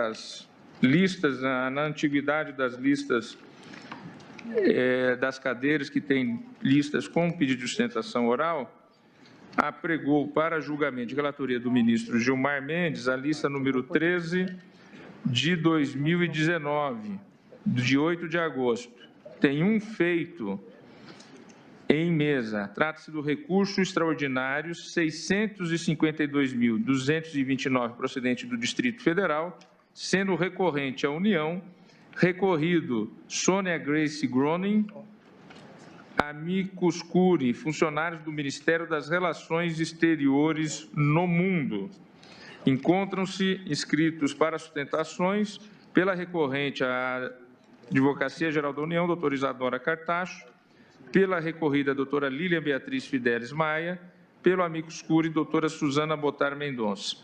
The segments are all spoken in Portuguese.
das listas, na antiguidade das listas das cadeiras que têm listas com pedido de sustentação oral, apregou para julgamento de relatoria do ministro Gilmar Mendes a lista número 13 de 2019, de 8 de agosto. Tem um feito em mesa. Trata-se do recurso extraordinário 652.229 procedente do Distrito Federal, sendo recorrente à União, recorrido Sônia Grace Groning, amicus curiae, funcionários do Ministério das Relações Exteriores no mundo. Encontram-se inscritos para sustentações pela recorrente à Advocacia Geral da União, doutora Isadora Cartacho, pela recorrida, doutora Lília Beatriz Fidelis Maia, pelo amicus curiae, doutora Suzana Botar Mendonça.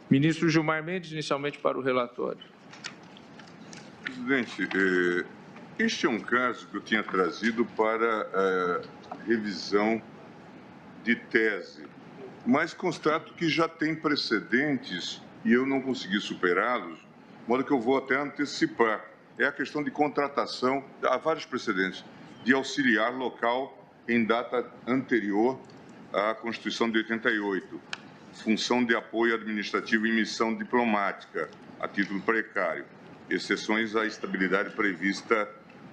Ministro Gilmar Mendes, inicialmente para o relatório. Presidente, este é um caso que eu tinha trazido para revisão de tese, mas constato que já tem precedentes e eu não consegui superá-los, de modo que eu vou até antecipar. É a questão de contratação, há vários precedentes, de auxiliar local em data anterior à Constituição de 88, função de apoio administrativo e missão diplomática, a título precário, exceções à estabilidade prevista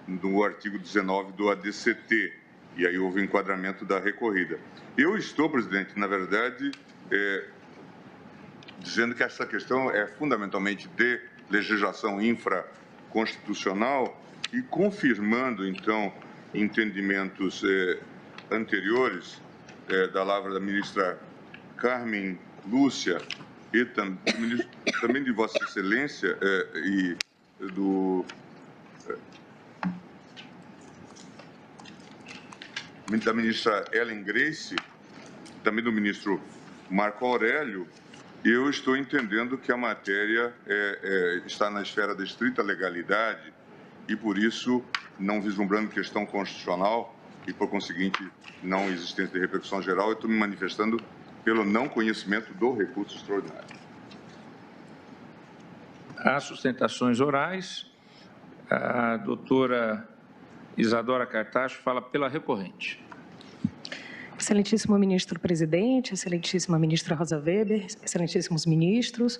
no artigo 19 do ADCT, e aí houve enquadramento da recorrida. Eu estou, presidente, na verdade, dizendo que essa questão é fundamentalmente de legislação infraconstitucional e confirmando, então, entendimentos anteriores da lavra da ministra Carmen Lúcia e também de Vossa Excelência e da ministra Ellen Grace, também do ministro Marco Aurélio, eu estou entendendo que a matéria está na esfera da estrita legalidade e, por isso, não vislumbrando questão constitucional e, por conseguinte, não existência de repercussão geral, eu estou me manifestando pelo não conhecimento do recurso extraordinário. Há sustentações orais. A doutora Isadora Cartacho fala pela recorrente. Excelentíssimo ministro-presidente, excelentíssima ministra Rosa Weber, excelentíssimos ministros,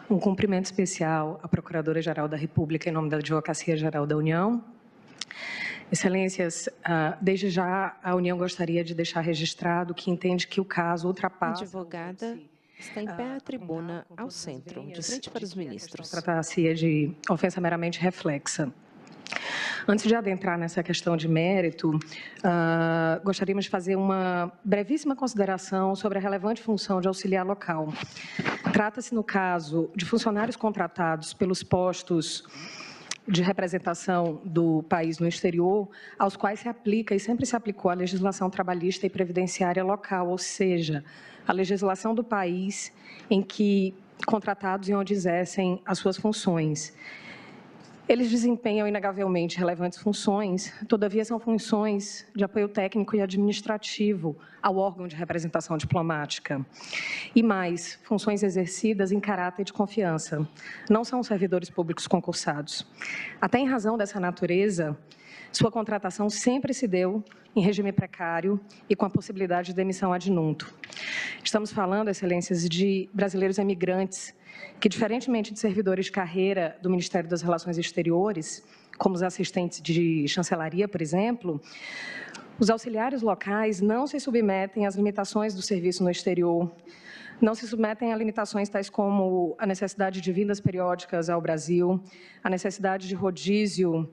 um cumprimento especial à Procuradora-Geral da República em nome da Advocacia Geral da União. Excelências, desde já a União gostaria de deixar registrado que entende que o caso ultrapassa... A advogada está em pé à tribuna, ao centro, de frente para os ministros. Trata-se de ofensa meramente reflexa. Antes de adentrar nessa questão de mérito, gostaríamos de fazer uma brevíssima consideração sobre a relevante função de auxiliar local. Trata-se, no caso, de funcionários contratados pelos postos de representação do país no exterior, aos quais se aplica e sempre se aplicou a legislação trabalhista e previdenciária local, ou seja, a legislação do país em que contratados e onde exercem as suas funções. Eles desempenham, inegavelmente, relevantes funções, todavia são funções de apoio técnico e administrativo ao órgão de representação diplomática. E mais, funções exercidas em caráter de confiança. Não são servidores públicos concursados. Até em razão dessa natureza, sua contratação sempre se deu em regime precário e com a possibilidade de demissão ad nunto. Estamos falando, excelências, de brasileiros emigrantes que, diferentemente de servidores de carreira do Ministério das Relações Exteriores, como os assistentes de chancelaria, por exemplo, os auxiliares locais não se submetem às limitações do serviço no exterior, não se submetem a limitações tais como a necessidade de vindas periódicas ao Brasil, a necessidade de rodízio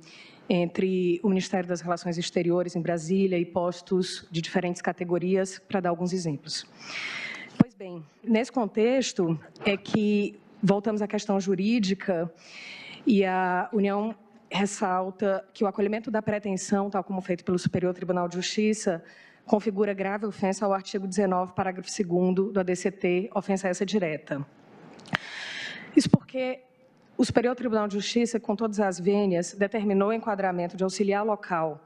entre o Ministério das Relações Exteriores em Brasília e postos de diferentes categorias, para dar alguns exemplos. Pois bem, nesse contexto é que voltamos à questão jurídica e a União ressalta que o acolhimento da pretensão, tal como feito pelo Superior Tribunal de Justiça, configura grave ofensa ao artigo 19, parágrafo 2º do ADCT, ofensa essa direta. Isso porque o Superior Tribunal de Justiça, com todas as vênias, determinou o enquadramento de auxiliar local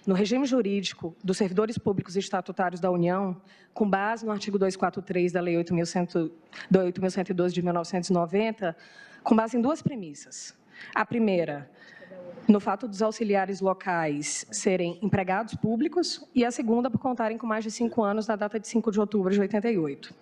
no regime jurídico dos servidores públicos e estatutários da União, com base no artigo 243 da Lei 8.112 de 1990, com base em duas premissas. A primeira, no fato dos auxiliares locais serem empregados públicos, e a segunda, por contarem com mais de 5 anos na data de 5 de outubro de 88.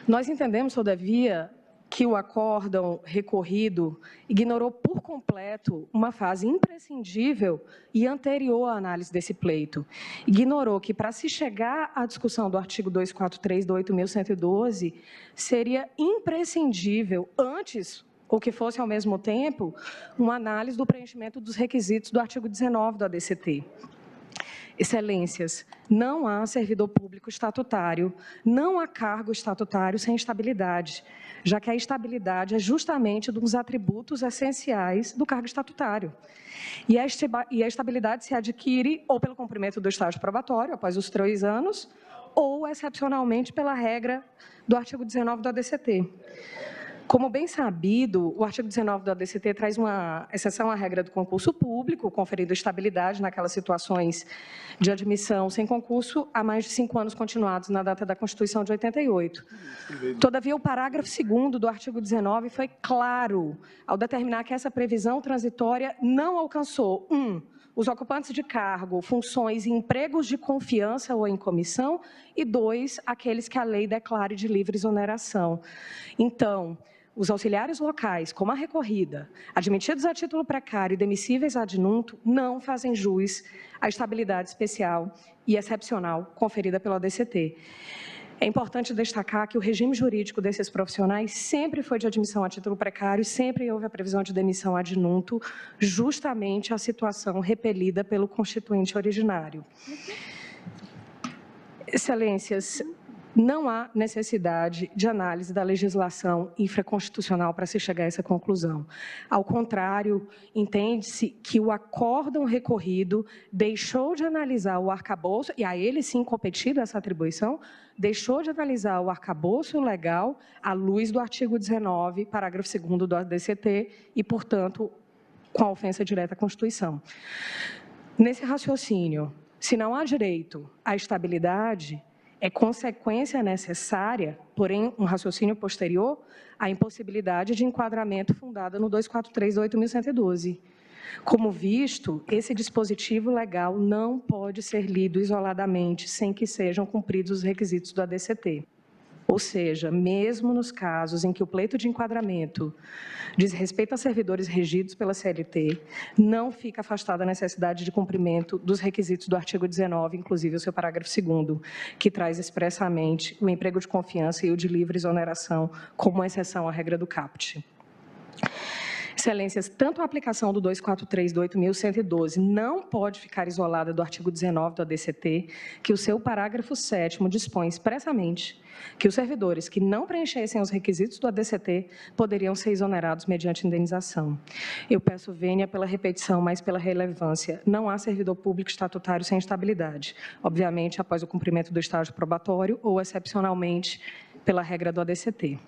Nós entendemos, todavia, que o acórdão recorrido ignorou por completo uma fase imprescindível e anterior à análise desse pleito. Ignorou que, para se chegar à discussão do artigo 243 do 8.112, seria imprescindível, antes, ou que fosse ao mesmo tempo, uma análise do preenchimento dos requisitos do artigo 19 do ADCT. Excelências, não há servidor público estatutário, não há cargo estatutário sem estabilidade, já que a estabilidade é justamente um dos atributos essenciais do cargo estatutário. E a estabilidade se adquire ou pelo cumprimento do estágio probatório, após os 3 anos, ou, excepcionalmente, pela regra do artigo 19 do ADCT. Como bem sabido, o artigo 19 do ADCT traz uma exceção à regra do concurso público, conferindo estabilidade naquelas situações de admissão sem concurso há mais de 5 anos continuados na data da Constituição de 88. Todavia, o parágrafo 2º do artigo 19 foi claro ao determinar que essa previsão transitória não alcançou, 1, os ocupantes de cargo, funções e empregos de confiança ou em comissão, e 2, aqueles que a lei declare de livre exoneração. Então, os auxiliares locais, como a recorrida, admitidos a título precário e demissíveis ad nuntum, não fazem jus à estabilidade especial e excepcional conferida pelo ADCT. É importante destacar que o regime jurídico desses profissionais sempre foi de admissão a título precário, sempre houve a previsão de demissão ad nuntum, justamente a situação repelida pelo Constituinte originário. Excelências, não há necessidade de análise da legislação infraconstitucional para se chegar a essa conclusão. Ao contrário, entende-se que o acórdão recorrido deixou de analisar o arcabouço, e a ele sim competido essa atribuição, deixou de analisar o arcabouço legal à luz do artigo 19, parágrafo 2º do ADCT, e, portanto, com a ofensa direta à Constituição. Nesse raciocínio, se não há direito à estabilidade, é consequência necessária, porém um raciocínio posterior, a impossibilidade de enquadramento fundada no 243 do 8.112. Como visto, esse dispositivo legal não pode ser lido isoladamente sem que sejam cumpridos os requisitos do ADCT. Ou seja, mesmo nos casos em que o pleito de enquadramento diz respeito a servidores regidos pela CLT, não fica afastada a necessidade de cumprimento dos requisitos do artigo 19, inclusive o seu parágrafo 2º, que traz expressamente o emprego de confiança e o de livre exoneração como exceção à regra do CAPT. Excelências, tanto a aplicação do 243 do 8.112 não pode ficar isolada do artigo 19 do ADCT, que o seu parágrafo 7º dispõe expressamente que os servidores que não preenchessem os requisitos do ADCT poderiam ser exonerados mediante indenização. Eu peço vênia pela repetição, mas pela relevância. Não há servidor público estatutário sem estabilidade, obviamente após o cumprimento do estágio probatório ou, excepcionalmente, pela regra do ADCT.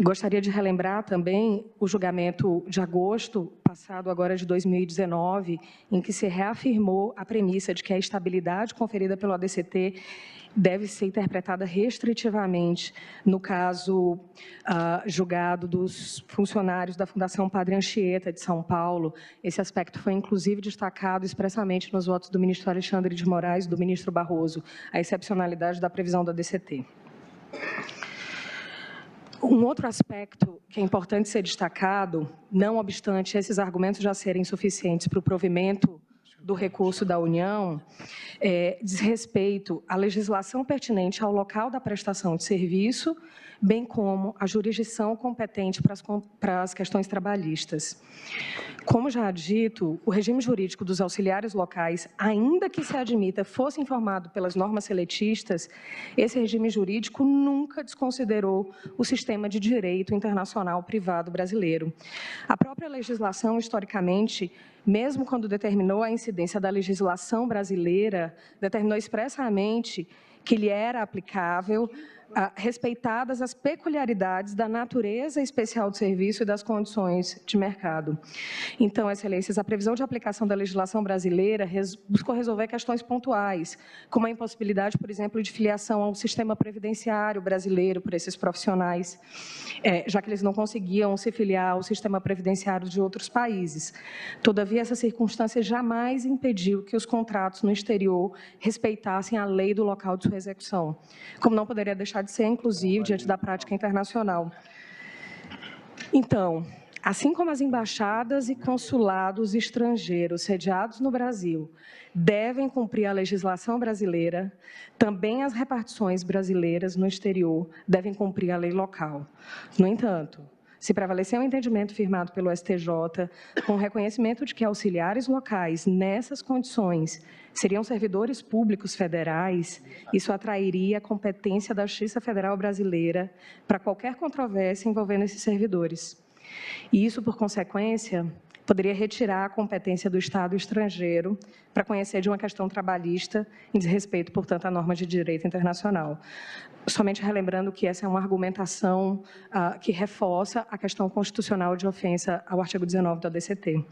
Gostaria de relembrar também o julgamento de agosto passado, agora de 2019, em que se reafirmou a premissa de que a estabilidade conferida pelo ADCT deve ser interpretada restritivamente no caso julgado dos funcionários da Fundação Padre Anchieta de São Paulo. Esse aspecto foi, inclusive, destacado expressamente nos votos do ministro Alexandre de Moraes e do ministro Barroso, a excepcionalidade da previsão da ADCT. Um outro aspecto que é importante ser destacado, não obstante esses argumentos já serem suficientes para o provimento do recurso da União, diz respeito à legislação pertinente ao local da prestação de serviço, bem como a jurisdição competente para as questões trabalhistas. Como já dito, o regime jurídico dos auxiliares locais, ainda que se admita fosse informado pelas normas seletistas, esse regime jurídico nunca desconsiderou o sistema de direito internacional privado brasileiro. A própria legislação, historicamente, mesmo quando determinou a incidência da legislação brasileira, determinou expressamente que lhe era aplicável respeitadas as peculiaridades da natureza especial do serviço e das condições de mercado. Então, Excelências, a previsão de aplicação da legislação brasileira buscou resolver questões pontuais, como a impossibilidade, por exemplo, de filiação ao sistema previdenciário brasileiro por esses profissionais, já que eles não conseguiam se filiar ao sistema previdenciário de outros países. Todavia, essa circunstância jamais impediu que os contratos no exterior respeitassem a lei do local de sua execução, como não poderia deixar de ser, inclusive, diante da prática internacional. Então, assim como as embaixadas e consulados estrangeiros sediados no Brasil devem cumprir a legislação brasileira, também as repartições brasileiras no exterior devem cumprir a lei local. No entanto, se prevalecer o entendimento firmado pelo STJ, com o reconhecimento de que auxiliares locais, nessas condições, seriam servidores públicos federais, isso atrairia a competência da Justiça Federal Brasileira para qualquer controvérsia envolvendo esses servidores. E isso, por consequência, poderia retirar a competência do Estado estrangeiro para conhecer de uma questão trabalhista em desrespeito, portanto, à norma de direito internacional. Somente relembrando que essa é uma argumentação que reforça a questão constitucional de ofensa ao artigo 19 da DCT.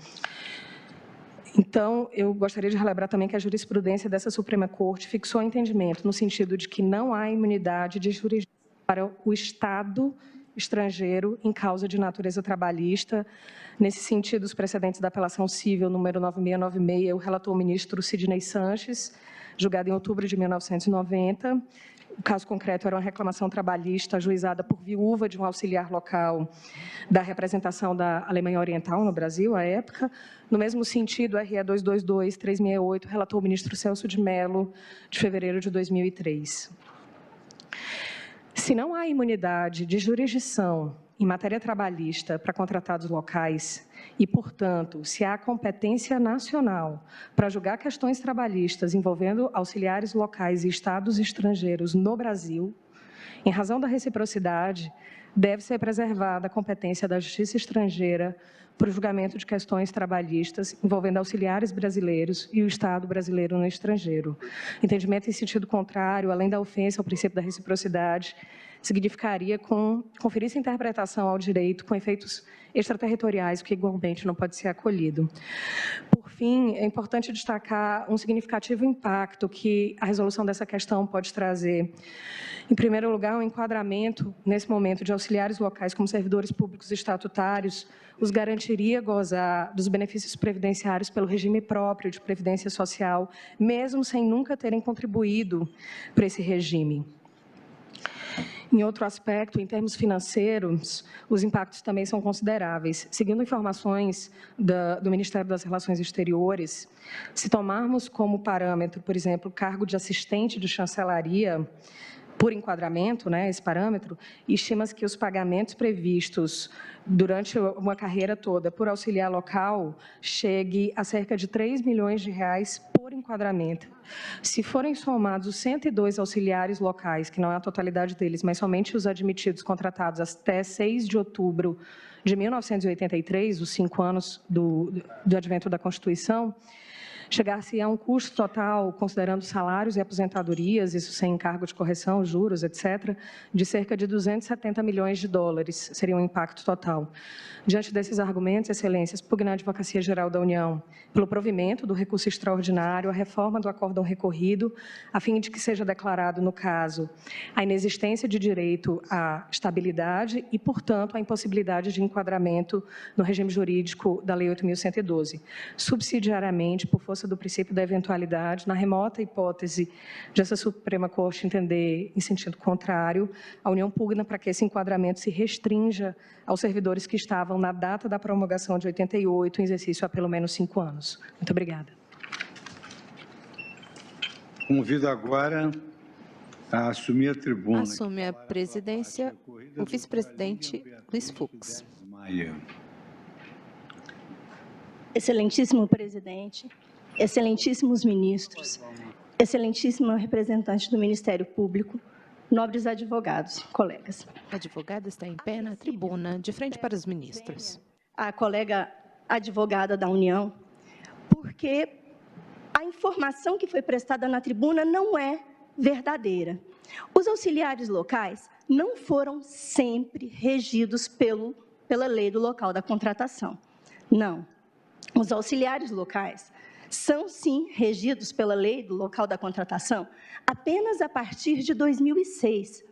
Então, eu gostaria de relembrar também que a jurisprudência dessa Suprema Corte fixou o entendimento no sentido de que não há imunidade de jurisdição para o Estado estrangeiro em causa de natureza trabalhista. Nesse sentido, os precedentes da apelação civil número 9696, o relator ministro Sidney Sanches, julgado em outubro de 1990. O caso concreto era uma reclamação trabalhista ajuizada por viúva de um auxiliar local da representação da Alemanha Oriental no Brasil, à época. No mesmo sentido, RE 222-368, relator o ministro Celso de Mello, de fevereiro de 2003. Se não há imunidade de jurisdição em matéria trabalhista para contratados locais e, portanto, se há competência nacional para julgar questões trabalhistas envolvendo auxiliares locais e estados estrangeiros no Brasil, em razão da reciprocidade, deve ser preservada a competência da Justiça Estrangeira para o julgamento de questões trabalhistas envolvendo auxiliares brasileiros e o Estado brasileiro no estrangeiro. Entendimento em sentido contrário, além da ofensa ao princípio da reciprocidade, significaria conferir essa interpretação ao direito com efeitos extraterritoriais, o que igualmente não pode ser acolhido. Por fim, é importante destacar um significativo impacto que a resolução dessa questão pode trazer. Em primeiro lugar, o enquadramento, nesse momento, de auxiliares locais como servidores públicos estatutários, os garantiria gozar dos benefícios previdenciários pelo regime próprio de previdência social, mesmo sem nunca terem contribuído para esse regime. Em outro aspecto, em termos financeiros, os impactos também são consideráveis. Seguindo informações do Ministério das Relações Exteriores, se tomarmos como parâmetro, por exemplo, o cargo de assistente de chancelaria, por enquadramento, esse parâmetro, estima-se que os pagamentos previstos durante uma carreira toda por auxiliar local chegue a cerca de R$3 milhões por enquadramento. Se forem somados os 102 auxiliares locais, que não é a totalidade deles, mas somente os admitidos contratados até 6 de outubro de 1983, os 5 anos do advento da Constituição, chegar-se a um custo total, considerando salários e aposentadorias, isso sem encargo de correção, juros, etc., de cerca de $270 milhões, seria um impacto total. Diante desses argumentos, Excelências, pugna a Advocacia Geral da União pelo provimento do recurso extraordinário, a reforma do acórdão recorrido, a fim de que seja declarado, no caso, a inexistência de direito à estabilidade e, portanto, a impossibilidade de enquadramento no regime jurídico da Lei 8.112. Subsidiariamente, por força do princípio da eventualidade, na remota hipótese de essa Suprema Corte entender em sentido contrário, a União pugna para que esse enquadramento se restrinja aos servidores que estavam na data da promulgação de 88, em exercício há pelo menos 5 anos. Muito obrigada. Convido agora a assumir a tribuna. Assume a presidência o vice-presidente Luiz Fux. Excelentíssimo presidente, excelentíssimos ministros, excelentíssimo representante do Ministério Público, nobres advogados, colegas. A advogada está em pé na tribuna, de frente para os ministros. A colega advogada da União, porque a informação que foi prestada na tribuna não é verdadeira. Os auxiliares locais não foram sempre regidos pela lei do local da contratação. Não. Os auxiliares locais são, sim, regidos pela lei do local da contratação apenas a partir de 2006,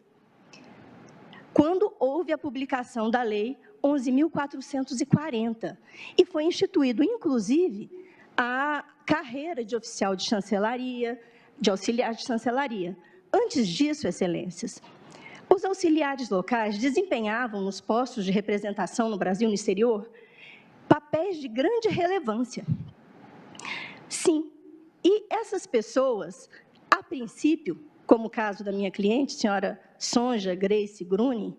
quando houve a publicação da Lei 11.440, e foi instituído, inclusive, a carreira de oficial de chancelaria, de auxiliar de chancelaria. Antes disso, excelências, os auxiliares locais desempenhavam nos postos de representação no Brasil e no exterior papéis de grande relevância. Sim, e essas pessoas, a princípio, como o caso da minha cliente, senhora Sonja Grace Gruni,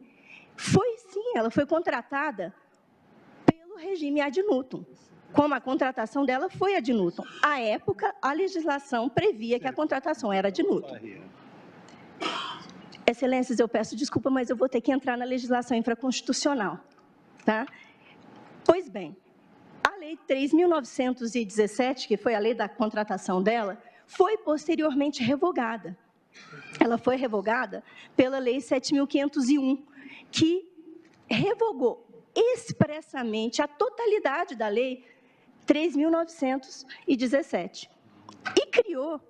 ela foi contratada pelo regime ad nutum, como a contratação dela foi ad nutum. À época, a legislação previa que a contratação era ad nutum. Excelências, eu peço desculpa, mas eu vou ter que entrar na legislação infraconstitucional. Tá? Pois bem, a Lei 3.917, que foi a lei da contratação dela, foi posteriormente revogada. Ela foi revogada pela Lei 7.501, que revogou expressamente a totalidade da Lei 3.917 e criou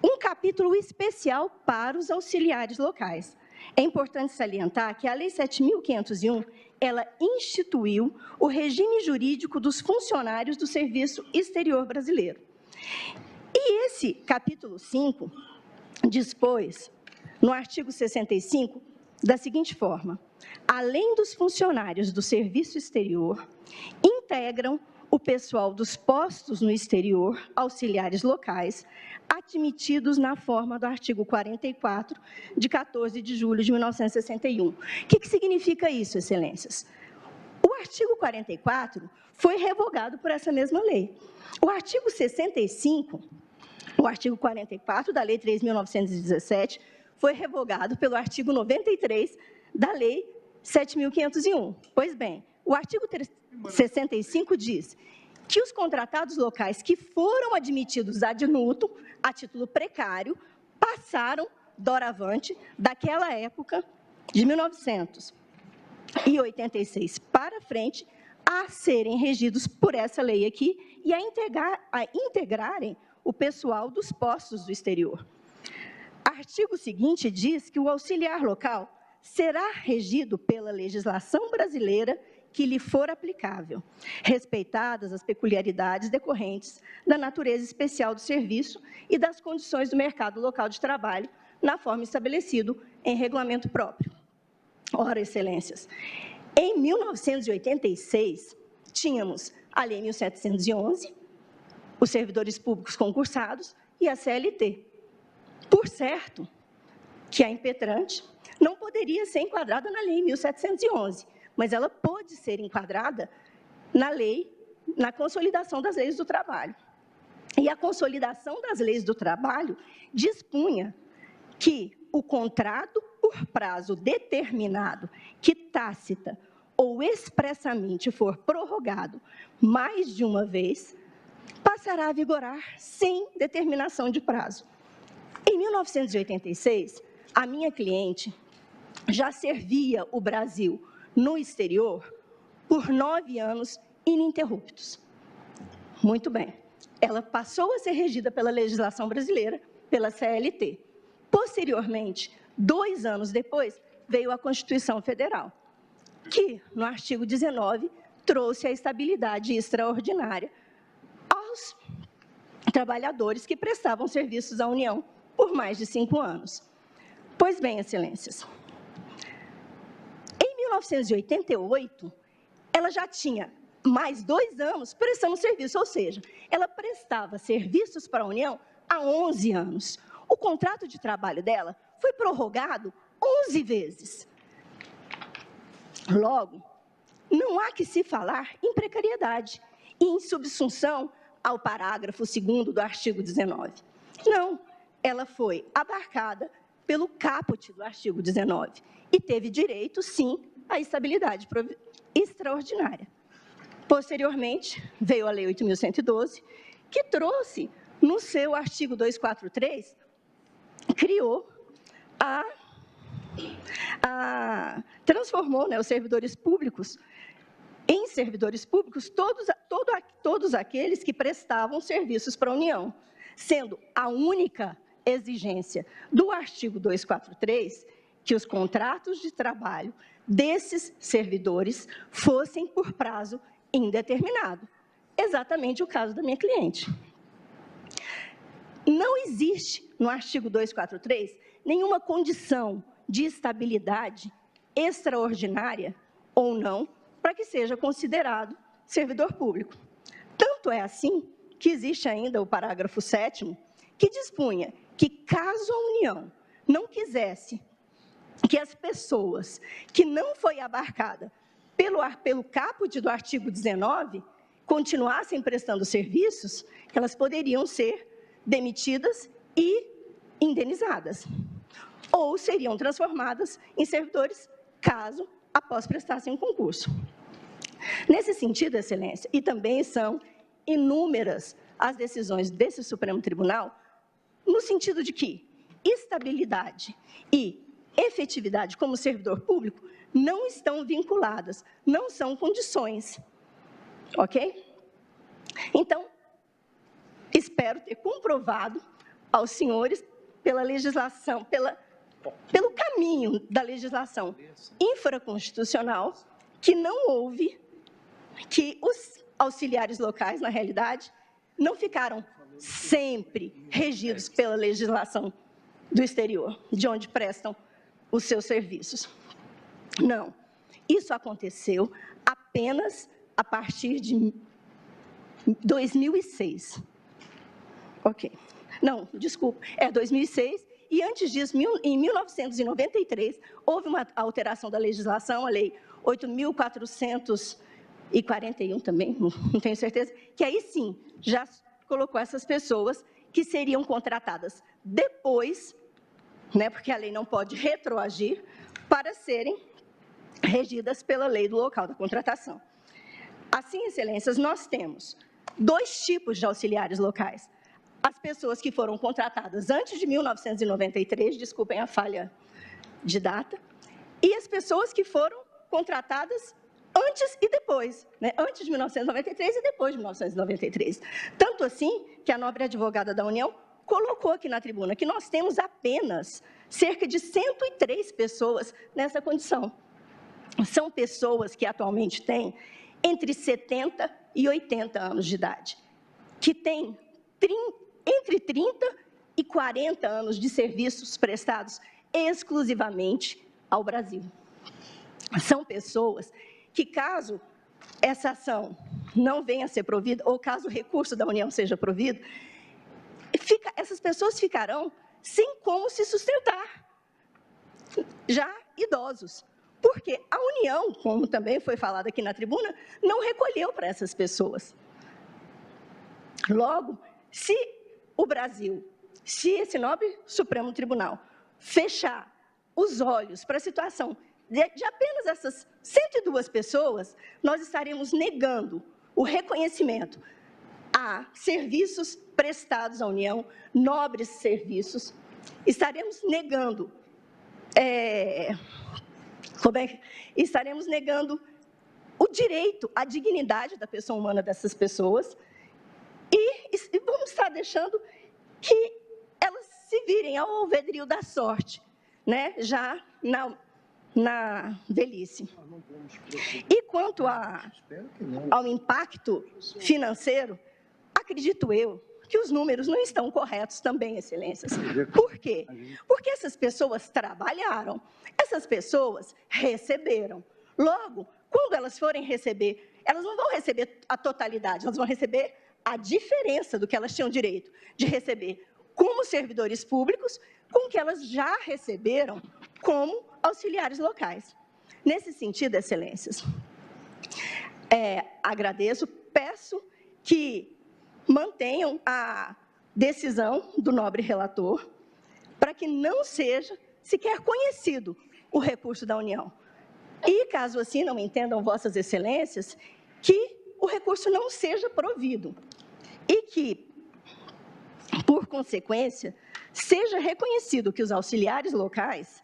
um capítulo especial para os auxiliares locais. É importante salientar que a Lei 7.501, ela instituiu o regime jurídico dos funcionários do Serviço Exterior Brasileiro. E esse capítulo 5 dispôs, no artigo 65, da seguinte forma: além dos funcionários do Serviço Exterior, integram o pessoal dos postos no exterior, auxiliares locais, admitidos na forma do artigo 44, de 14 de julho de 1961. O que significa isso, excelências? O artigo 44 foi revogado por essa mesma lei. O artigo 65, o artigo 44 da Lei 3.917, foi revogado pelo artigo 93 da Lei 7.501. Pois bem, o artigo 65 diz que os contratados locais que foram admitidos ad nutum, a título precário, passaram, doravante, daquela época, de 1986 para frente, a serem regidos por essa lei aqui e a integrarem o pessoal dos postos do exterior. Artigo seguinte diz que o auxiliar local será regido pela legislação brasileira que lhe for aplicável, respeitadas as peculiaridades decorrentes da natureza especial do serviço e das condições do mercado local de trabalho, na forma estabelecido em regulamento próprio. Ora, excelências, em 1986, tínhamos a Lei 1.711, os servidores públicos concursados e a CLT. Por certo, que a impetrante não poderia ser enquadrada na Lei 1.711, mas ela pôde ser enquadrada na lei, na consolidação das leis do trabalho. E a consolidação das leis do trabalho dispunha que o contrato por prazo determinado, que tácita ou expressamente for prorrogado mais de uma vez, passará a vigorar sem determinação de prazo. Em 1986, a minha cliente já servia o Brasil no exterior por 9 anos ininterruptos. Muito bem. Ela passou a ser regida pela legislação brasileira, pela CLT. Posteriormente, 2 anos depois, veio a Constituição Federal, que, no artigo 19, trouxe a estabilidade extraordinária aos trabalhadores que prestavam serviços à União por mais de 5 anos. Pois bem, excelências, em 1988, ela já tinha mais 2 anos prestando serviço, ou seja, ela prestava serviços para a União há 11 anos. O contrato de trabalho dela foi prorrogado 11 vezes. Logo, não há que se falar em precariedade e em subsunção ao parágrafo 2º do artigo 19. Não, ela foi abarcada pelo caput do artigo 19 e teve direito, sim, à estabilidade extraordinária. Posteriormente, veio a Lei 8.112, que trouxe, no seu artigo 243, criou transformou, né, os servidores públicos em servidores públicos todos aqueles que prestavam serviços para a União, sendo a única exigência do artigo 243 que os contratos de trabalho desses servidores fossem por prazo indeterminado. Exatamente o caso da minha cliente. Não existe, no artigo 243, nenhuma condição de estabilidade extraordinária ou não para que seja considerado servidor público. Tanto é assim que existe ainda o parágrafo 7º, que dispunha que, caso a União não quisesse que as pessoas que não foi abarcada pelo caput do artigo 19 continuassem prestando serviços, elas poderiam ser demitidas e indenizadas, ou seriam transformadas em servidores, caso após prestassem um concurso. Nesse sentido, Excelência, e também são inúmeras as decisões desse Supremo Tribunal, no sentido de que estabilidade e efetividade como servidor público não estão vinculadas, não são condições, ok? Então, espero ter comprovado aos senhores, pela legislação, pelo caminho da legislação infraconstitucional, que não houve, que os auxiliares locais, na realidade, não ficaram sempre regidos pela legislação do exterior, de onde prestam os seus serviços. Não, isso aconteceu apenas a partir de 2006. Ok. Não, desculpa, 2006, e antes disso, em 1993, houve uma alteração da legislação, a Lei 8.441 também, não tenho certeza, que aí sim, já colocou essas pessoas que seriam contratadas depois, né, porque a lei não pode retroagir, para serem regidas pela lei do local da contratação. Assim, Excelências, nós temos 2 tipos de auxiliares locais. As pessoas que foram contratadas antes de 1993, desculpem a falha de data, e as pessoas que foram contratadas antes e depois, né? Antes de 1993 e depois de 1993. Tanto assim que a nobre advogada da União colocou aqui na tribuna que nós temos apenas cerca de 103 pessoas nessa condição. São pessoas que atualmente têm entre 70 e 80 anos de idade, que têm entre 30 e 40 anos de serviços prestados exclusivamente ao Brasil. São pessoas que, caso essa ação não venha a ser provida, ou caso o recurso da União seja provido, essas pessoas ficarão sem como se sustentar, já idosos. Porque a União, como também foi falado aqui na tribuna, não recolheu para essas pessoas. Logo, se o Brasil, se esse nobre Supremo Tribunal fechar os olhos para a situação de apenas essas 102 pessoas, nós estaremos negando o reconhecimento a serviços prestados à União, nobres serviços, estaremos negando, estaremos negando o direito à dignidade da pessoa humana dessas pessoas e vamos estar deixando que elas se virem ao alvedrio da sorte, né, já na velhice. E quanto ao impacto financeiro, acredito eu que os números não estão corretos também, Excelências. Por quê? Porque essas pessoas trabalharam, essas pessoas receberam. Logo, quando elas forem receber, elas não vão receber a totalidade, elas vão receber a diferença do que elas tinham direito de receber como servidores públicos, com o que elas já receberam como auxiliares locais. Nesse sentido, Excelências, agradeço, peço que mantenham a decisão do nobre relator para que não seja sequer conhecido o recurso da União. E, caso assim, não entendam vossas excelências, que o recurso não seja provido e que, por consequência, seja reconhecido que os auxiliares locais,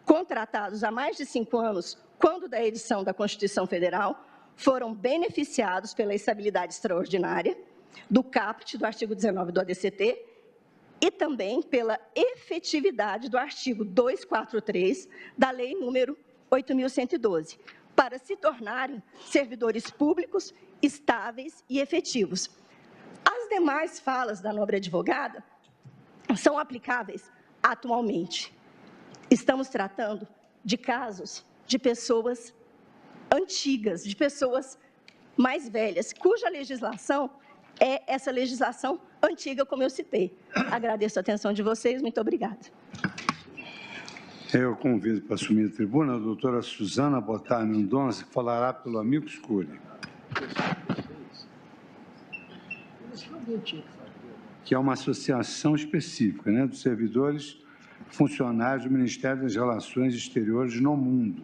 contratados há mais de 5 anos, quando da edição da Constituição Federal, foram beneficiados pela estabilidade extraordinária do caput do artigo 19 do ADCT e também pela efetividade do artigo 243 da Lei número 8.112, para se tornarem servidores públicos estáveis e efetivos. As demais falas da nobre advogada são aplicáveis atualmente. Estamos tratando de casos de pessoas antigas, de pessoas mais velhas, cuja legislação é essa legislação antiga, como eu citei. Agradeço a atenção de vocês, muito obrigada. Eu convido para assumir a tribuna a doutora Suzana Botar Mendonça, que falará pelo Amicus Curiae, que é uma associação específica, né, dos servidores funcionários do Ministério das Relações Exteriores no mundo.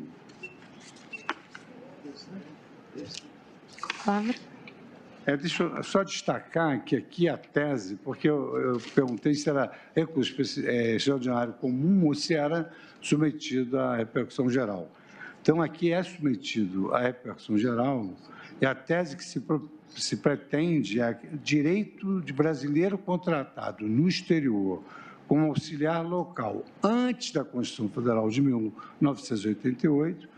Deixa eu só destacar que aqui a tese, porque eu perguntei se era recurso extraordinário comum ou se era submetido à repercussão geral. Então, aqui é submetido à repercussão geral, e a tese que se pretende é direito de brasileiro contratado no exterior como auxiliar local antes da Constituição Federal de 1988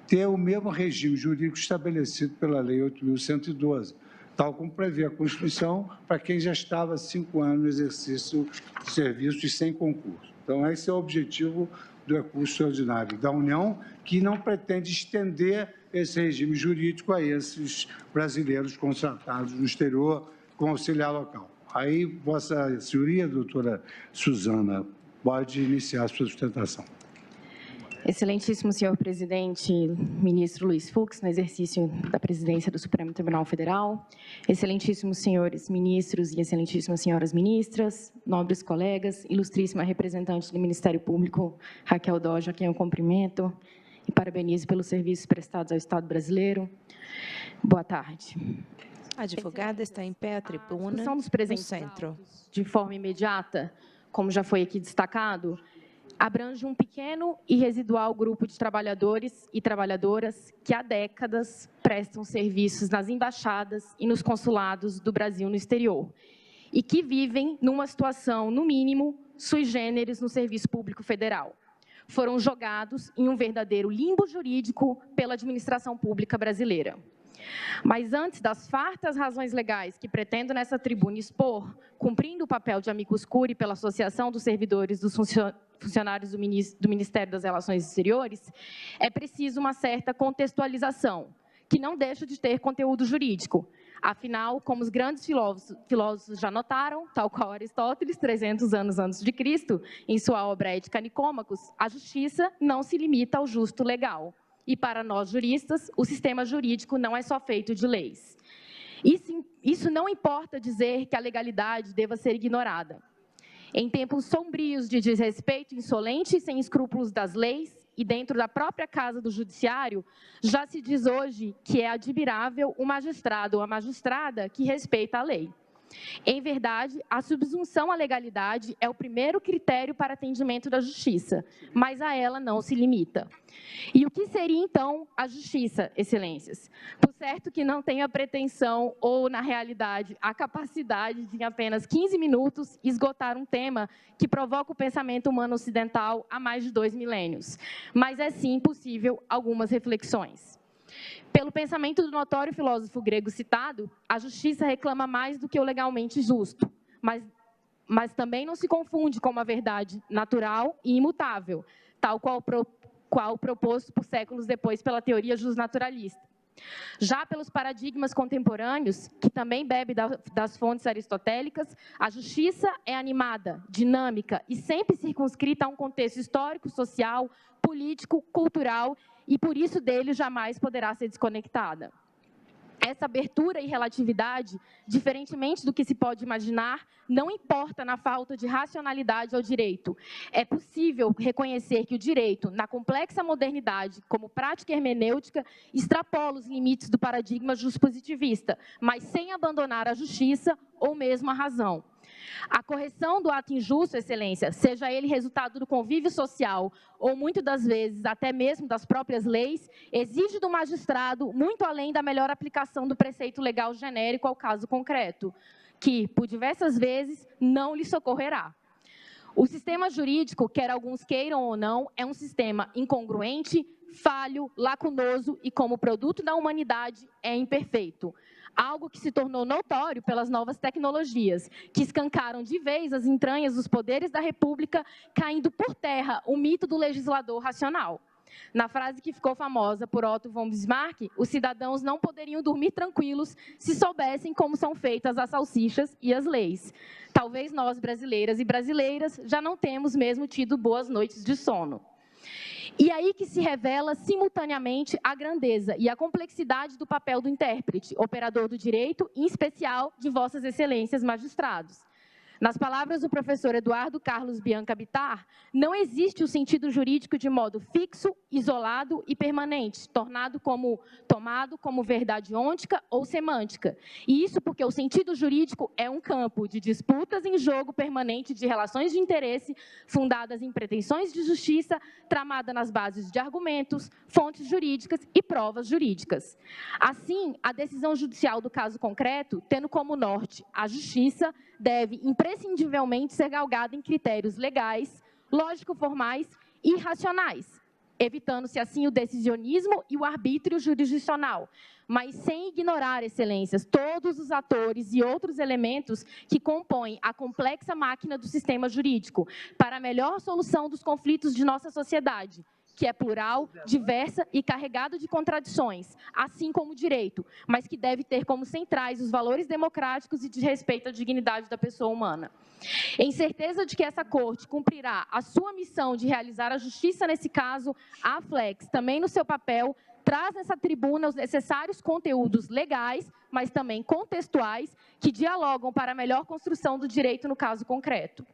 ter o mesmo regime jurídico estabelecido pela Lei 8.112, tal como prevê a Constituição para quem já estava há 5 anos no exercício de serviços sem concurso. Então, esse é o objetivo do recurso extraordinário da União, que não pretende estender esse regime jurídico a esses brasileiros contratados no exterior com auxiliar local. Aí, Vossa Senhoria, doutora Suzana, pode iniciar a sua sustentação. Excelentíssimo senhor presidente, ministro Luiz Fux, no exercício da presidência do Supremo Tribunal Federal, excelentíssimos senhores ministros e excelentíssimas senhoras ministras, nobres colegas, ilustríssima representante do Ministério Público, Raquel Doge, a quem eu cumprimento e parabenizo pelos serviços prestados ao Estado brasileiro. Boa tarde. A advogada está em pé à tribuna, São dos no centro. De forma imediata, como já foi aqui destacado, abrange um pequeno e residual grupo de trabalhadores e trabalhadoras que há décadas prestam serviços nas embaixadas e nos consulados do Brasil no exterior e que vivem numa situação, no mínimo, sui generis no serviço público federal. Foram jogados em um verdadeiro limbo jurídico pela administração pública brasileira. Mas antes das fartas razões legais que pretendo nessa tribuna expor, cumprindo o papel de amicus curiae pela Associação dos Servidores dos Funcionários do Ministério das Relações Exteriores, é preciso uma certa contextualização, que não deixa de ter conteúdo jurídico. Afinal, como os grandes filósofos já notaram, tal qual Aristóteles, 300 anos antes de Cristo, em sua obra Ética Nicômacos, a justiça não se limita ao justo legal. E para nós juristas, o sistema jurídico não é só feito de leis. Isso não importa dizer que a legalidade deva ser ignorada. Em tempos sombrios de desrespeito insolente e sem escrúpulos das leis, e dentro da própria casa do judiciário, já se diz hoje que é admirável o magistrado ou a magistrada que respeita a lei. Em verdade, a subsunção à legalidade é o primeiro critério para atendimento da justiça, mas a ela não se limita. E o que seria, então, a justiça, excelências? Por certo que não tenho a pretensão ou, na realidade, a capacidade de, em apenas 15 minutos, esgotar um tema que provoca o pensamento humano ocidental há mais de 2 milênios. Mas é, sim, possível algumas reflexões. Pelo pensamento do notório filósofo grego citado, a justiça reclama mais do que o legalmente justo, mas também não se confunde com uma verdade natural e imutável, tal qual proposto por séculos depois pela teoria justnaturalista. Já pelos paradigmas contemporâneos, que também bebe das fontes aristotélicas, a justiça é animada, dinâmica e sempre circunscrita a um contexto histórico, social, político, cultural e, por isso, dele jamais poderá ser desconectada. Essa abertura e relatividade, diferentemente do que se pode imaginar, não importa na falta de racionalidade ao direito. É possível reconhecer que o direito, na complexa modernidade, como prática hermenêutica, extrapola os limites do paradigma justpositivista, mas sem abandonar a justiça ou mesmo a razão. A correção do ato injusto, Excelência, seja ele resultado do convívio social ou, muitas das vezes, até mesmo das próprias leis, exige do magistrado muito além da melhor aplicação do preceito legal genérico ao caso concreto, que, por diversas vezes, não lhe socorrerá. O sistema jurídico, quer alguns queiram ou não, é um sistema incongruente, falho, lacunoso e, como produto da humanidade, é imperfeito. Algo que se tornou notório pelas novas tecnologias, que escancaram de vez as entranhas dos poderes da República, caindo por terra o mito do legislador racional. Na frase que ficou famosa por Otto von Bismarck, os cidadãos não poderiam dormir tranquilos se soubessem como são feitas as salsichas e as leis. Talvez nós, brasileiras e brasileiras, já não temos mesmo tido boas noites de sono. E aí que se revela simultaneamente a grandeza e a complexidade do papel do intérprete, operador do direito, em especial de vossas excelências magistrados. Nas palavras do professor Eduardo Carlos Bianca Bittar, não existe o sentido jurídico de modo fixo, isolado e permanente, tomado como verdade ôntica ou semântica. E isso porque o sentido jurídico é um campo de disputas em jogo permanente de relações de interesse fundadas em pretensões de justiça, tramada nas bases de argumentos, fontes jurídicas e provas jurídicas. Assim, a decisão judicial do caso concreto, tendo como norte a justiça, deve imprescindivelmente ser galgada em critérios legais, lógico-formais e racionais, evitando-se assim o decisionismo e o arbítrio jurisdicional, mas sem ignorar, excelências, todos os atores e outros elementos que compõem a complexa máquina do sistema jurídico para a melhor solução dos conflitos de nossa sociedade, que é plural, diversa e carregada de contradições, assim como o direito, mas que deve ter como centrais os valores democráticos e de respeito à dignidade da pessoa humana. Em certeza de que essa Corte cumprirá a sua missão de realizar a justiça nesse caso, a Flex, também no seu papel, traz nessa tribuna os necessários conteúdos legais, mas também contextuais, que dialogam para a melhor construção do direito no caso concreto.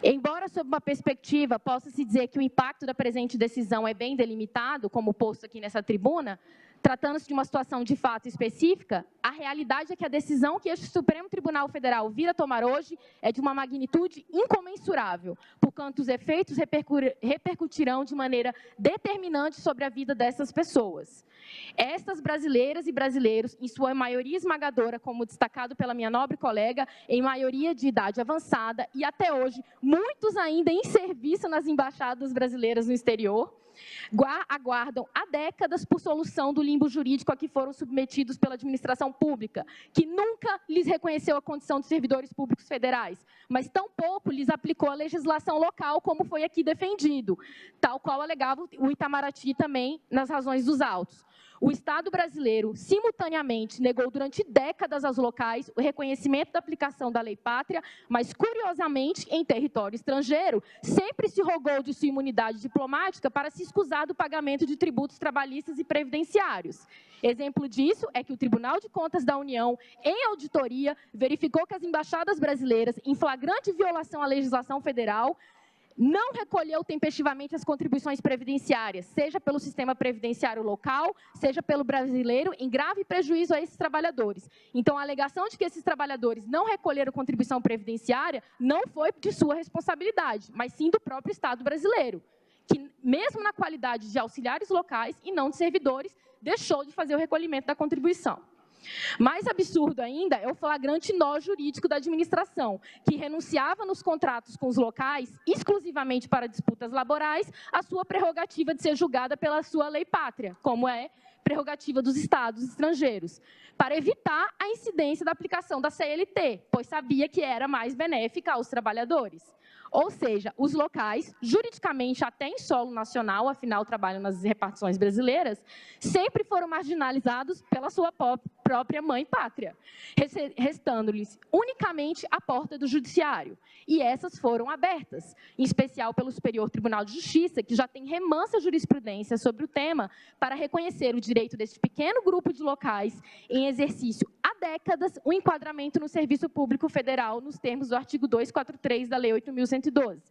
Embora, sob uma perspectiva, possa-se dizer que o impacto da presente decisão é bem delimitado, como posto aqui nessa tribuna, tratando-se de uma situação de fato específica, a realidade é que a decisão que este Supremo Tribunal Federal vir a tomar hoje é de uma magnitude incomensurável, porquanto os efeitos repercutirão de maneira determinante sobre a vida dessas pessoas. Estas brasileiras e brasileiros, em sua maioria esmagadora, como destacado pela minha nobre colega, em maioria de idade avançada e até hoje, muitos ainda em serviço nas embaixadas brasileiras no exterior, aguardam há décadas por solução do limbo jurídico a que foram submetidos pela administração pública, que nunca lhes reconheceu a condição de servidores públicos federais, mas tampouco lhes aplicou a legislação local, como foi aqui defendido, tal qual alegava o Itamaraty também nas razões dos autos. O Estado brasileiro, simultaneamente, negou durante décadas aos locais o reconhecimento da aplicação da Lei Pátria, mas, curiosamente, em território estrangeiro, sempre se rogou de sua imunidade diplomática para se escusar do pagamento de tributos trabalhistas e previdenciários. Exemplo disso é que o Tribunal de Contas da União, em auditoria, verificou que as embaixadas brasileiras, em flagrante violação à legislação federal, não recolheu tempestivamente as contribuições previdenciárias, seja pelo sistema previdenciário local, seja pelo brasileiro, em grave prejuízo a esses trabalhadores. Então, a alegação de que esses trabalhadores não recolheram contribuição previdenciária não foi de sua responsabilidade, mas sim do próprio Estado brasileiro, que, mesmo na qualidade de auxiliares locais e não de servidores, deixou de fazer o recolhimento da contribuição. Mais absurdo ainda é o flagrante nó jurídico da administração, que renunciava nos contratos com os locais, exclusivamente para disputas laborais, à sua prerrogativa de ser julgada pela sua lei pátria, como é prerrogativa dos estados estrangeiros, para evitar a incidência da aplicação da CLT, pois sabia que era mais benéfica aos trabalhadores. Ou seja, os locais, juridicamente até em solo nacional, afinal trabalham nas repartições brasileiras, sempre foram marginalizados pela sua própria mãe pátria, restando-lhes unicamente a porta do judiciário. E essas foram abertas, em especial pelo Superior Tribunal de Justiça, que já tem remansa jurisprudência sobre o tema, para reconhecer o direito deste pequeno grupo de locais em exercício há décadas o enquadramento no serviço público federal nos termos do artigo 243 da Lei 8.112.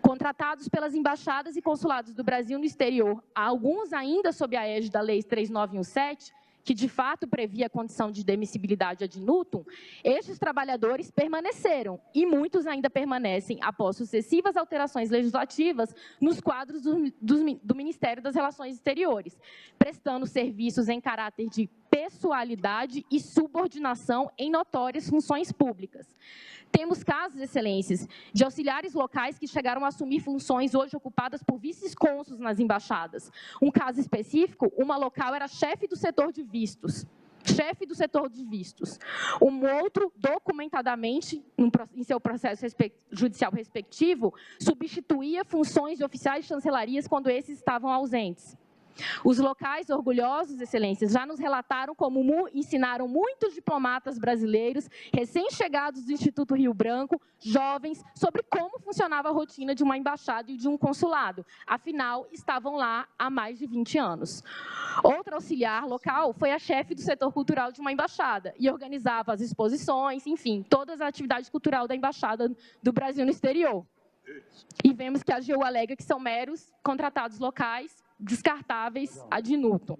Contratados pelas embaixadas e consulados do Brasil no exterior, alguns ainda sob a égide da Lei 3917, que de fato previa a condição de admissibilidade ad nutum, estes trabalhadores permaneceram, e muitos ainda permanecem após sucessivas alterações legislativas nos quadros do Ministério das Relações Exteriores, prestando serviços em caráter de pessoalidade e subordinação em notórias funções públicas. Temos casos, excelências, de auxiliares locais que chegaram a assumir funções hoje ocupadas por vice-cônsuls nas embaixadas. Um caso específico, uma local era chefe do setor de vistos. Chefe do setor de vistos. Um outro, documentadamente, em seu processo judicial respectivo, substituía funções de oficiais de chancelarias quando esses estavam ausentes. Os locais orgulhosos, excelências, já nos relataram como ensinaram muitos diplomatas brasileiros, recém-chegados do Instituto Rio Branco, jovens, sobre como funcionava a rotina de uma embaixada e de um consulado. Afinal, estavam lá há mais de 20 anos. Outra auxiliar local foi a chefe do setor cultural de uma embaixada e organizava as exposições, enfim, todas as atividades culturais da embaixada do Brasil no exterior. E vemos que a AGU alega que são meros contratados locais, descartáveis ad nutum.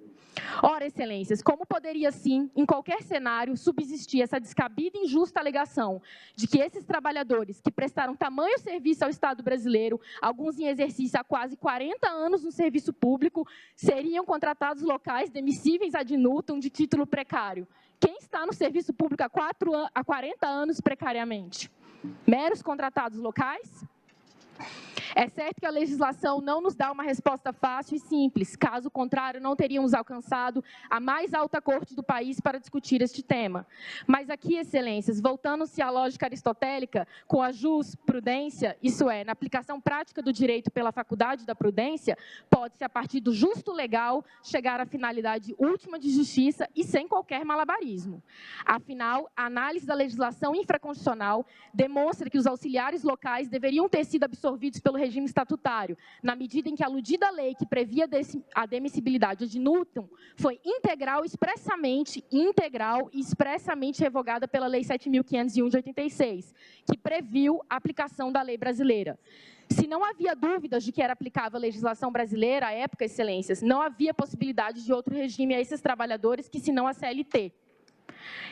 Ora, excelências, como poderia, sim, em qualquer cenário, subsistir essa descabida e injusta alegação de que esses trabalhadores que prestaram tamanho serviço ao Estado brasileiro, alguns em exercício há quase 40 anos no serviço público, seriam contratados locais demissíveis ad nutum de título precário? Quem está no serviço público há 40 anos precariamente? Meros contratados locais? É certo que a legislação não nos dá uma resposta fácil e simples, caso contrário, não teríamos alcançado a mais alta corte do país para discutir este tema. Mas aqui, excelências, voltando-se à lógica aristotélica, com a jurisprudência, isso é, na aplicação prática do direito pela faculdade da prudência, pode-se, a partir do justo legal, chegar à finalidade última de justiça e sem qualquer malabarismo. Afinal, a análise da legislação infraconstitucional demonstra que os auxiliares locais deveriam ter sido absorvidos pelo regime estatutário, na medida em que a aludida lei que previa a admissibilidade ad nutum foi integral e expressamente revogada pela Lei 7.501 de 86, que previu a aplicação da lei brasileira. Se não havia dúvidas de que era aplicável a legislação brasileira à época, excelências, não havia possibilidade de outro regime a esses trabalhadores que senão a CLT.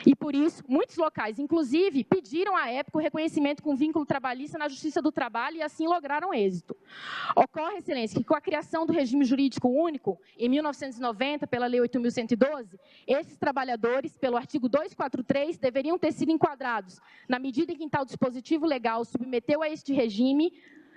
E, por isso, muitos locais, inclusive, pediram à época o reconhecimento com vínculo trabalhista na Justiça do Trabalho e assim lograram êxito. Ocorre, excelência, que com a criação do regime jurídico único, em 1990, pela Lei 8.112, esses trabalhadores, pelo artigo 243, deveriam ter sido enquadrados, na medida em que tal dispositivo legal submeteu a este regime,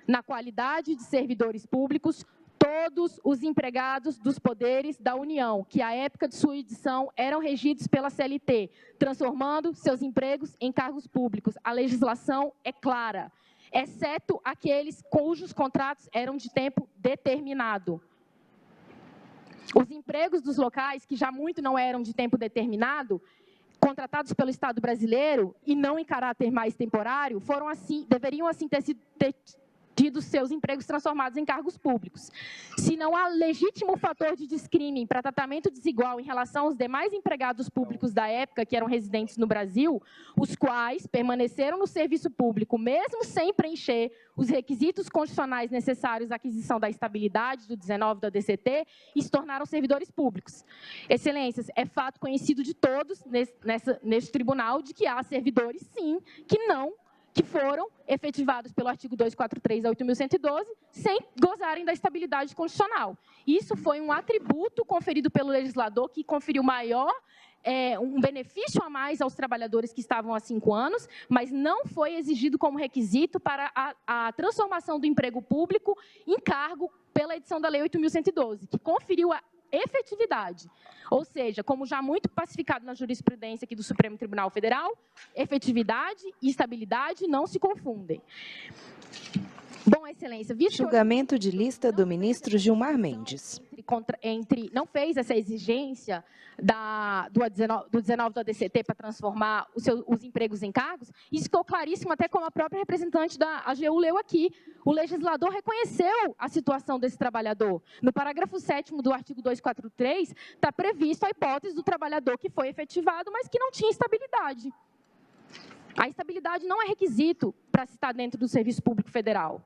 na qualidade de servidores públicos, todos os empregados dos poderes da União, que à época de sua edição eram regidos pela CLT, transformando seus empregos em cargos públicos. A legislação é clara, exceto aqueles cujos contratos eram de tempo determinado. Os empregos dos locais, que já muito não eram de tempo determinado, contratados pelo Estado brasileiro e não em caráter mais temporário, deveriam assim ter tido seus empregos transformados em cargos públicos. Se não há legítimo fator de descrime para tratamento desigual em relação aos demais empregados públicos da época que eram residentes no Brasil, os quais permaneceram no serviço público, mesmo sem preencher os requisitos constitucionais necessários à aquisição da estabilidade do 19 da DCT, e se tornaram servidores públicos. Excelências, é fato conhecido de todos nesse tribunal de que há servidores, sim, que foram efetivados pelo artigo 243 da 8.112, sem gozarem da estabilidade constitucional. Isso foi um atributo conferido pelo legislador, que conferiu um benefício a mais aos trabalhadores que estavam há 5 anos, mas não foi exigido como requisito para a transformação do emprego público em cargo pela edição da Lei 8.112, que conferiu a efetividade. Ou seja, como já muito pacificado na jurisprudência aqui do Supremo Tribunal Federal, efetividade e estabilidade não se confundem. Bom, excelência, visto julgamento de lista do ministro Gilmar Mendes. Não fez essa exigência do 19 da DCT para transformar os empregos em cargos, isso ficou claríssimo até como a própria representante da AGU leu aqui. O legislador reconheceu a situação desse trabalhador. No parágrafo 7º do artigo 243, está previsto a hipótese do trabalhador que foi efetivado, mas que não tinha estabilidade. A estabilidade não é requisito para se estar dentro do Serviço Público Federal.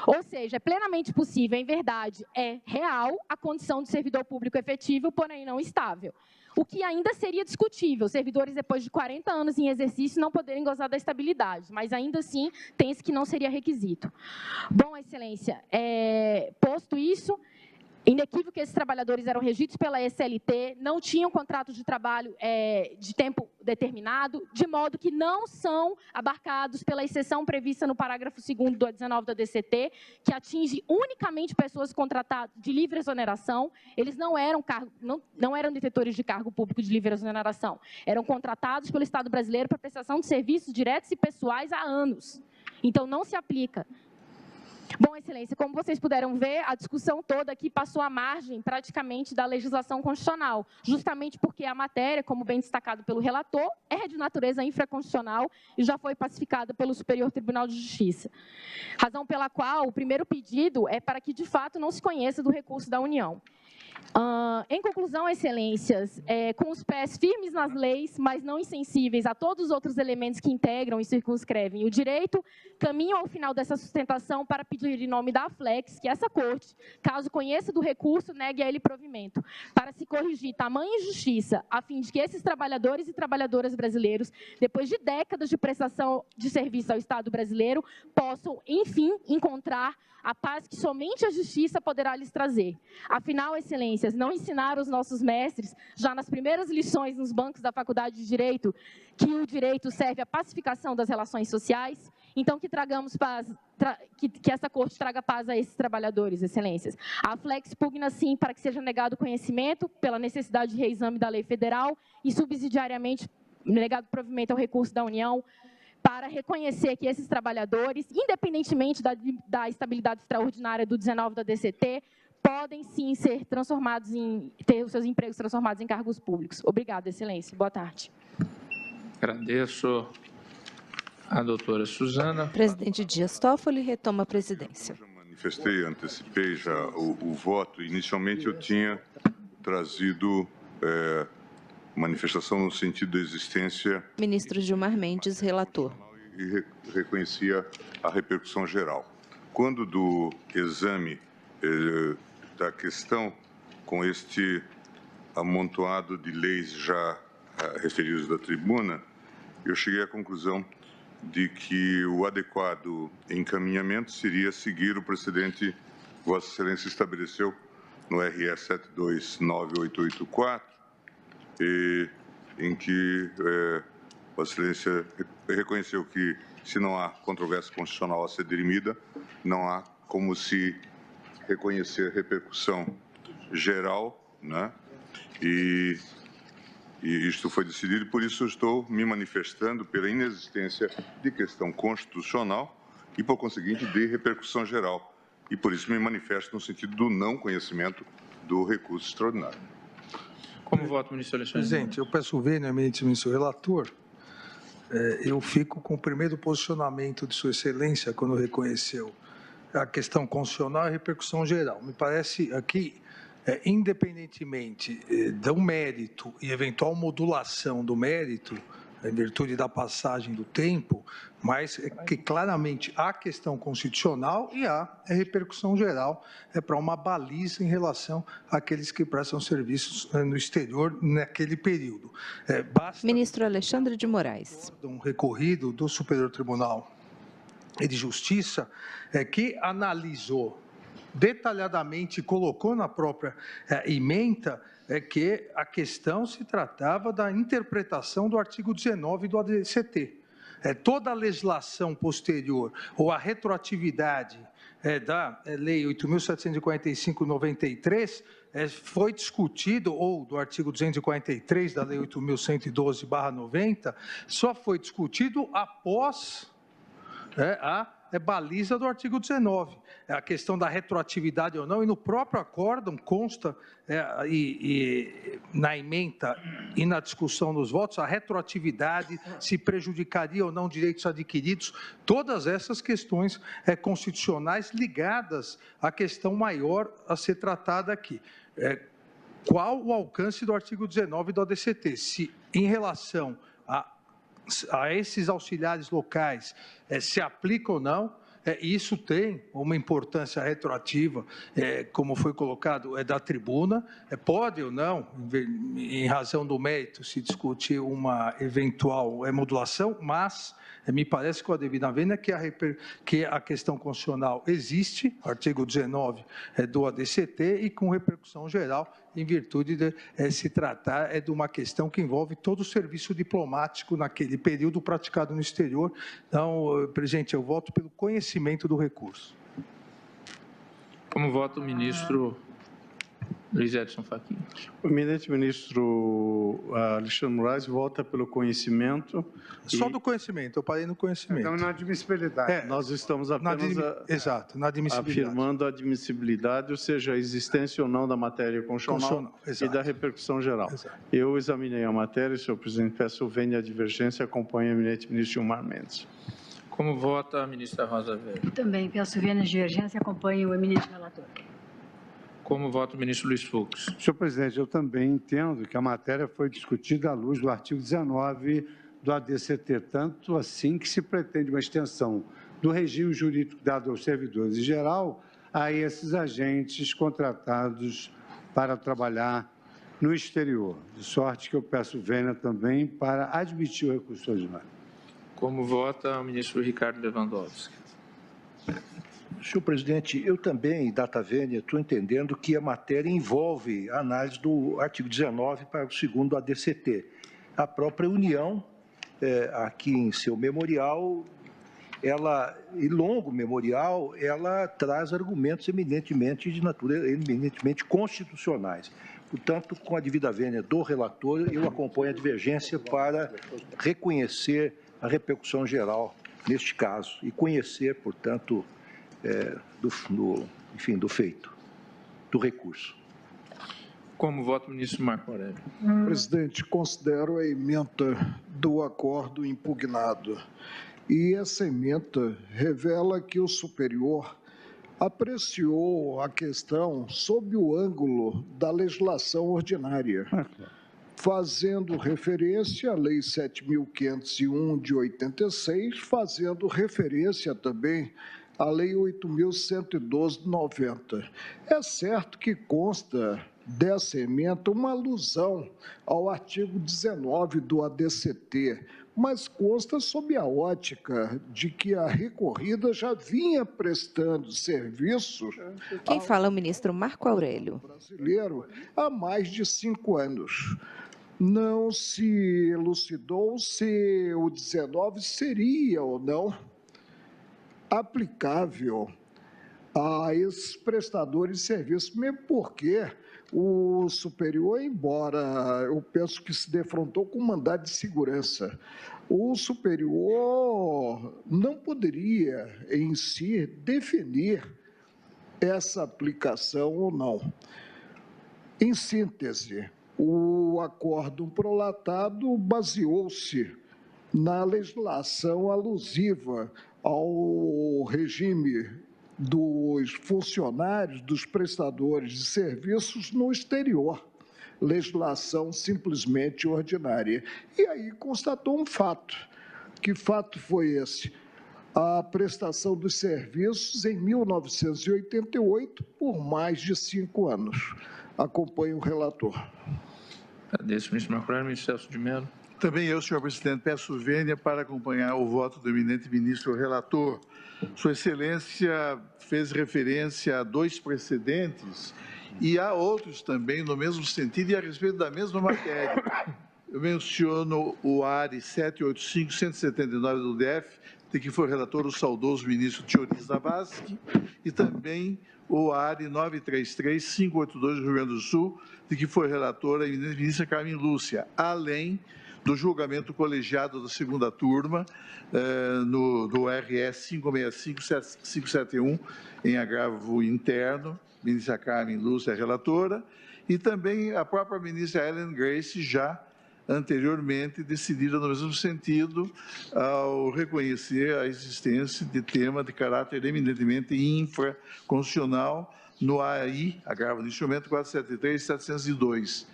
Ou seja, é plenamente possível, em verdade, é real a condição de servidor público efetivo, porém não estável. o que ainda seria discutível, servidores depois de 40 anos em exercício não poderem gozar da estabilidade, mas ainda assim tem-se que não seria requisito. Bom, Excelência, posto isso, inequívoco que esses trabalhadores eram regidos pela SLT, não tinham contrato de trabalho de tempo determinado, de modo que não são abarcados pela exceção prevista no parágrafo 2º do 19 da DCT, que atinge unicamente pessoas contratadas de livre exoneração. Eles não eram detentores de cargo público de livre exoneração, eram contratados pelo Estado brasileiro para prestação de serviços diretos e pessoais há anos. Então, não se aplica. Bom, Excelência, como vocês puderam ver, a discussão toda aqui passou à margem, praticamente, da legislação constitucional, justamente porque a matéria, como bem destacado pelo relator, é de natureza infraconstitucional e já foi pacificada pelo Superior Tribunal de Justiça. Razão pela qual o primeiro pedido é para que, de fato, não se conheça do recurso da União. Em conclusão, Excelências, com os pés firmes nas leis, mas não insensíveis a todos os outros elementos que integram e circunscrevem o direito, caminho ao final dessa sustentação para pedir em nome da Aflex que essa Corte, caso conheça do recurso, negue a ele provimento, para se corrigir tamanha injustiça, a fim de que esses trabalhadores e trabalhadoras brasileiros, depois de décadas de prestação de serviço ao Estado brasileiro, possam, enfim, encontrar a paz que somente a justiça poderá lhes trazer. Afinal, Excelências, não ensinaram os nossos mestres, já nas primeiras lições nos bancos da Faculdade de Direito, que o direito serve à pacificação das relações sociais? Então, que tragamos paz, que essa Corte traga paz a esses trabalhadores, Excelências. A Aflex pugna, sim, para que seja negado conhecimento pela necessidade de reexame da lei federal e, subsidiariamente, negado provimento ao recurso da União, para reconhecer que esses trabalhadores, independentemente da estabilidade extraordinária do 19 da DCT, podem sim ser transformados ter os seus empregos transformados em cargos públicos. Obrigada, Excelência. Boa tarde. Agradeço a doutora Suzana. Presidente Dias Toffoli retoma a presidência. Eu já manifestei, antecipei já o voto. Inicialmente eu tinha trazido manifestação no sentido da existência... Ministro Gilmar Mendes, relator. E reconhecia a repercussão geral. Quando do exame da questão, com este amontoado de leis já referidos da tribuna, eu cheguei à conclusão de que o adequado encaminhamento seria seguir o precedente que Vossa Excelência estabeleceu no RE 729884, em que Vossa Excelência reconheceu que, se não há controvérsia constitucional a ser dirimida, não há como se reconhecer repercussão geral, né? E isto foi decidido, por isso eu estou me manifestando pela inexistência de questão constitucional e, por conseguinte, de repercussão geral. E, por isso, me manifesto no sentido do não conhecimento do recurso extraordinário. Como voto, ministro Alexandre? Presidente, eu peço veementemente, ministro relator, eu fico com o primeiro posicionamento de Sua Excelência quando reconheceu a questão constitucional e repercussão geral. Me parece aqui, independentemente do mérito e eventual modulação do mérito, em virtude da passagem do tempo, mas que claramente há questão constitucional e há repercussão geral para uma baliza em relação àqueles que prestam serviços no exterior naquele período. Basta Ministro Alexandre de Moraes. Um recorrido do Superior Tribunal de Justiça que analisou detalhadamente, colocou na própria ementa que a questão se tratava da interpretação do artigo 19 do ADCT. Toda a legislação posterior ou a retroatividade da Lei 8.745/93 foi discutido, ou do artigo 243 da Lei 8.112/90, só foi discutido após a baliza do artigo 19, a questão da retroatividade ou não, e no próprio acórdão consta, na ementa e na discussão dos votos, a retroatividade, se prejudicaria ou não direitos adquiridos, todas essas questões constitucionais ligadas à questão maior a ser tratada aqui. Qual o alcance do artigo 19 do ADCT? Se, em relação a esses auxiliares locais se aplica ou não, Isso tem uma importância retroativa, como foi colocado, da tribuna. Pode ou não, em razão do mérito, se discutir uma eventual modulação, mas me parece com a devida vênia que a questão constitucional existe, artigo 19 do ADCT, e com repercussão geral, em virtude de se tratar de uma questão que envolve todo o serviço diplomático naquele período praticado no exterior. Então, presidente, eu voto pelo conhecimento do recurso. Como vota o ministro Luiz Edson Fachin? O eminente ministro Alexandre Moraes vota pelo conhecimento. Só do conhecimento, eu parei no conhecimento. Então, na admissibilidade. Nós estamos apenas exato, na admissibilidade. afirmando a admissibilidade, ou seja, a existência ou não da matéria constitucional e da repercussão geral. Exato. Eu examinei a matéria, senhor presidente, peço vênia a divergência, acompanhe o eminente ministro Gilmar Mendes. Como vota a ministra Rosa Weber? Também peço vênia de divergência, acompanhe o eminente relator. Como vota o ministro Luiz Fux? Senhor presidente, eu também entendo que a matéria foi discutida à luz do artigo 19 do ADCT, tanto assim que se pretende uma extensão do regime jurídico dado aos servidores em geral a esses agentes contratados para trabalhar no exterior. De sorte que eu peço vênia também para admitir o recurso ordinário. Como vota o ministro Ricardo Lewandowski? Senhor presidente, eu também, data vênia, estou entendendo que a matéria envolve a análise do artigo 19, parágrafo 2º do ADCT. A própria União, aqui em seu memorial, e longo memorial, ela traz argumentos eminentemente de natureza, eminentemente constitucionais. Portanto, com a devida vênia do relator, eu acompanho a divergência para reconhecer a repercussão geral neste caso e conhecer, portanto, do feito, do recurso. Como vota o ministro Marco Aurélio? Presidente, considero a ementa do acordo impugnado. E essa ementa revela que o superior apreciou a questão sob o ângulo da legislação ordinária, fazendo referência à Lei 7.501 de 86, fazendo referência também a Lei 8.112 de 90. É certo que consta dessa ementa uma alusão ao artigo 19 do ADCT, mas consta sob a ótica de que a recorrida já vinha prestando serviços. Quem fala é o ministro Marco Aurélio. Brasileiro há mais de 5 anos. Não se elucidou se o 19 seria ou não aplicável a esses prestadores de serviço, mesmo porque o superior, embora eu penso que se defrontou com mandado de segurança, o superior não poderia em si definir essa aplicação ou não. Em síntese, o acórdão prolatado baseou-se na legislação alusiva ao regime dos funcionários, dos prestadores de serviços no exterior, legislação simplesmente ordinária. E aí constatou um fato. Que fato foi esse? A prestação dos serviços em 1988 por mais de 5 anos. Acompanho o relator. Agradeço, ministro Marco Aurélio. Ministro Celso de Mello. Também eu, senhor presidente, peço vênia para acompanhar o voto do eminente ministro relator. Sua Excelência fez referência a 2 precedentes e há outros também no mesmo sentido e a respeito da mesma matéria. Eu menciono o ARI 785-179 do DF, de que foi relator o saudoso ministro Teori Zavascki, e também o ARI 933-582 do Rio Grande do Sul, de que foi relatora a eminente ministra Carmen Lúcia, além do julgamento colegiado da 2ª turma, do RS 565-571, em agravo interno, ministra Carmen Lúcia, relatora, e também a própria ministra Ellen Grace, já anteriormente decidida no mesmo sentido, ao reconhecer a existência de tema de caráter eminentemente infraconstitucional no AI, agravo do instrumento 473-702.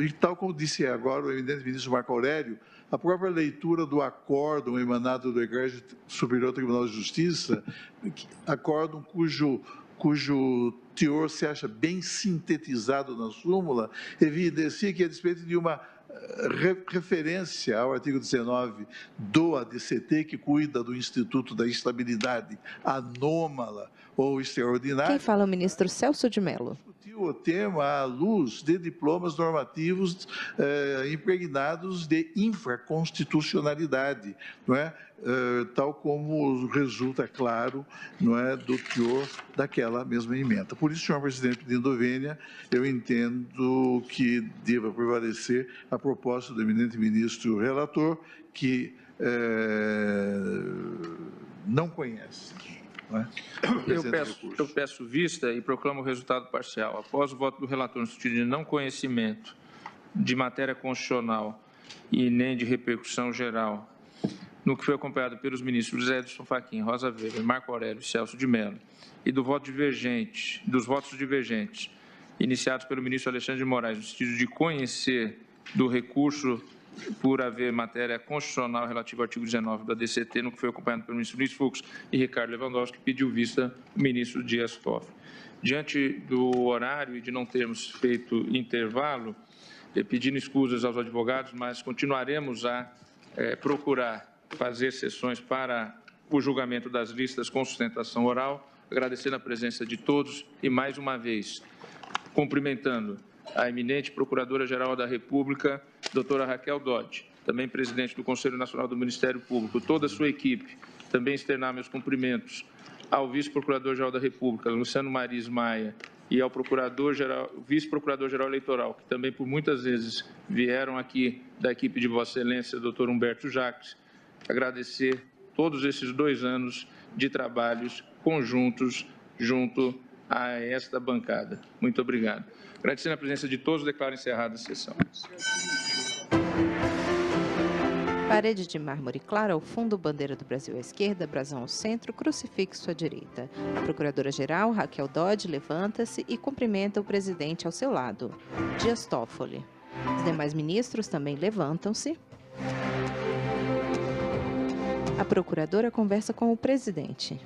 e tal como disse agora o eminente ministro Marco Aurélio, a própria leitura do acórdão emanado do Egrégio Superior Tribunal de Justiça, acórdão cujo teor se acha bem sintetizado na súmula, evidencia que, a despeito de uma referência ao artigo 19 do ADCT, que cuida do Instituto da Estabilidade Anômala ou Extraordinária. Quem fala é o ministro Celso de Mello. O tema à luz de diplomas normativos impregnados de infraconstitucionalidade, não é? Tal como resulta claro, não é, do teor daquela mesma emenda. Por isso, senhor presidente, pedindo vênia, eu entendo que deva prevalecer a proposta do eminente ministro relator, que não conhece. Eu peço vista e proclamo o resultado parcial. Após o voto do relator no sentido de não conhecimento de matéria constitucional e nem de repercussão geral, no que foi acompanhado pelos ministros José Edson Fachin, Rosa Weber, Marco Aurélio e Celso de Mello, e dos votos divergentes iniciados pelo ministro Alexandre de Moraes, no sentido de conhecer do recurso por haver matéria constitucional relativa ao artigo 19 da DCT, no que foi acompanhado pelo ministro Luiz Fux e Ricardo Lewandowski, que pediu vista o ministro Dias Toffoli. Diante do horário e de não termos feito intervalo, pedindo escusas aos advogados, mas continuaremos a procurar fazer sessões para o julgamento das listas com sustentação oral, agradecendo a presença de todos e, mais uma vez, cumprimentando a eminente Procuradora-Geral da República, doutora Raquel Dodge, também presidente do Conselho Nacional do Ministério Público, toda a sua equipe, também externar meus cumprimentos ao Vice-Procurador-Geral da República, Luciano Maris Maia, e ao Vice-Procurador-Geral Eleitoral, que também por muitas vezes vieram aqui da equipe de Vossa Excelência, doutor Humberto Jacques, agradecer todos esses 2 anos de trabalhos conjuntos junto a esta bancada. Muito obrigado. Agradecendo a presença de todos, declaro encerrada a sessão. Parede de mármore clara ao fundo, bandeira do Brasil à esquerda, brasão ao centro, crucifixo à direita. A Procuradora-Geral, Raquel Dodge, levanta-se e cumprimenta o presidente ao seu lado, Dias Toffoli. Os demais ministros também levantam-se. A Procuradora conversa com o presidente.